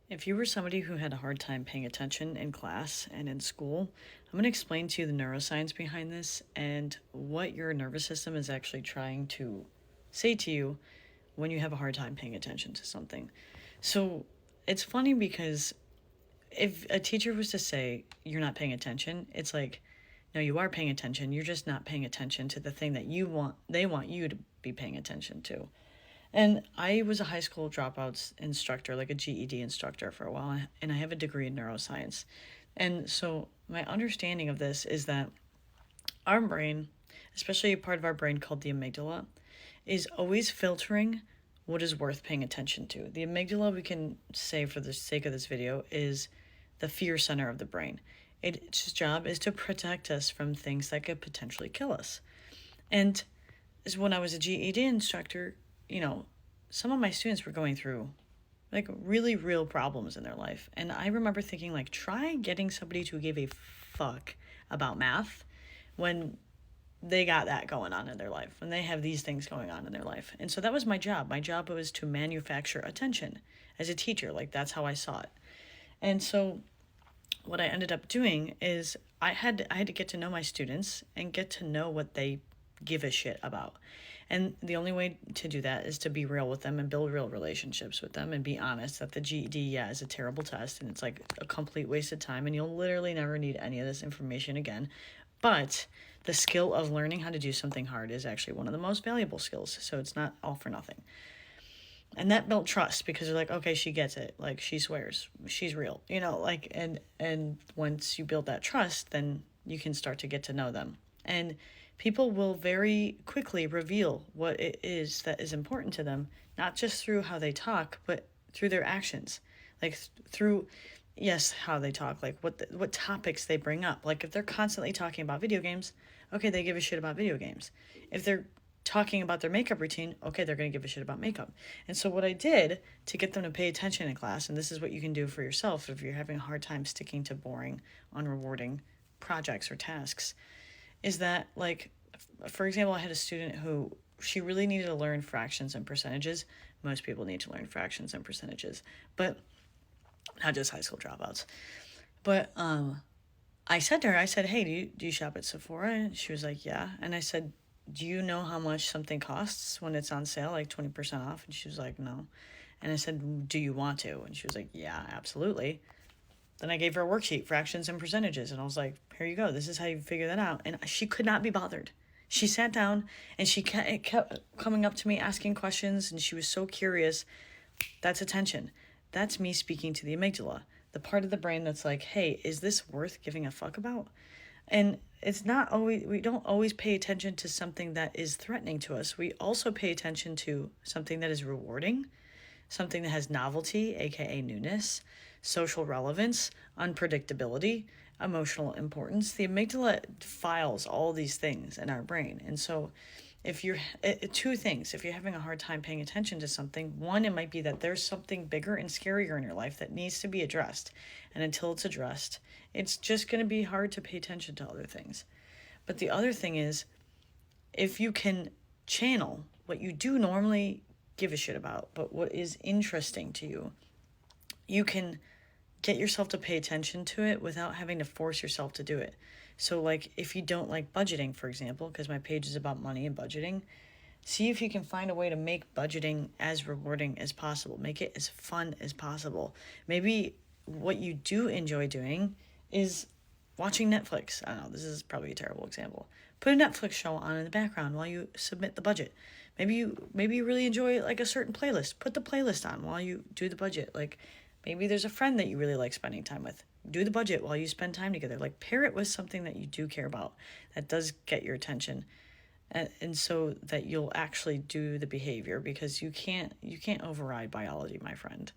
If you were somebody who had a hard time paying attention in class and in school, I'm going to explain to you the neuroscience behind this and what your nervous system is actually trying to say to you when you have a hard time paying attention to something. So it's funny because if a teacher was to say you're not paying attention, it's like, no, you are paying attention. You're just not paying attention to the thing that they want you to be paying attention to. And I was a high school dropouts instructor, like a GED instructor for a while, and I have a degree in neuroscience. And so my understanding of this is that our brain, especially a part of our brain called the amygdala, is always filtering what is worth paying attention to. The amygdala, we can say for the sake of this video, is the fear center of the brain. Its job is to protect us from things that could potentially kill us. And when I was a GED instructor, some of my students were going through like really real problems in their life. And I remember thinking, like, try getting somebody to give a fuck about math when they got that going on in their life, when they have these things going on in their life. And so that was my job. My job was to manufacture attention as a teacher. Like, that's how I saw it. And so what I ended up doing is I had to get to know my students and get to know what they give a shit about. And the only way to do that is to be real with them and build real relationships with them and be honest that the GED, is a terrible test and it's like a complete waste of time and you'll literally never need any of this information again. But the skill of learning how to do something hard is actually one of the most valuable skills. So it's not all for nothing. And that built trust because they're like, okay, she gets it. Like, she swears, she's real, and once you build that trust, then you can start to get to know them. And people will very quickly reveal what it is that is important to them, not just through how they talk, but through their actions. Like through, yes, how they talk, like what topics they bring up. Like if they're constantly talking about video games, okay, they give a shit about video games. If they're talking about their makeup routine, okay, they're going to give a shit about makeup. And so what I did to get them to pay attention in class, and this is what you can do for yourself if you're having a hard time sticking to boring, unrewarding projects or tasks, is that, like, for example, I had a student who she really needed to learn fractions and percentages. Most people need to learn fractions and percentages, but not just high school dropouts. But I said to her, I said, hey, do you shop at Sephora? And she was like, yeah. And I said, do you know how much something costs when it's on sale, like 20% off? And she was like, no. And I said, do you want to? And she was like, yeah, absolutely. Then I gave her a worksheet, fractions and percentages, and I was like, here you go. This is how you figure that out. And she could not be bothered. She sat down and she kept coming up to me asking questions, and she was so curious. That's attention. That's me speaking to the amygdala, the part of the brain that's like, hey, is this worth giving a fuck about? And it's not always, we don't always pay attention to something that is threatening to us. We also pay attention to something that is rewarding, something that has novelty, aka newness, social relevance, unpredictability, emotional importance. The amygdala files all these things in our brain. And so if you're two things, if you're having a hard time paying attention to something, one, it might be that there's something bigger and scarier in your life that needs to be addressed. And until it's addressed, it's just going to be hard to pay attention to other things. But the other thing is, if you can channel what you do normally give a shit about, but what is interesting to you, you can get yourself to pay attention to it without having to force yourself to do it. So, like, if you don't like budgeting, for example, because my page is about money and budgeting, see if you can find a way to make budgeting as rewarding as possible. Make it as fun as possible. Maybe what you do enjoy doing is watching Netflix. I don't know, this is probably a terrible example. Put a Netflix show on in the background while you submit the budget. Maybe you really enjoy like a certain playlist. Put the playlist on while you do the budget. Like, maybe there's a friend that you really like spending time with. Do the budget while you spend time together. Like, pair it with something that you do care about, that does get your attention, and so that you'll actually do the behavior, because you can't override biology, my friend.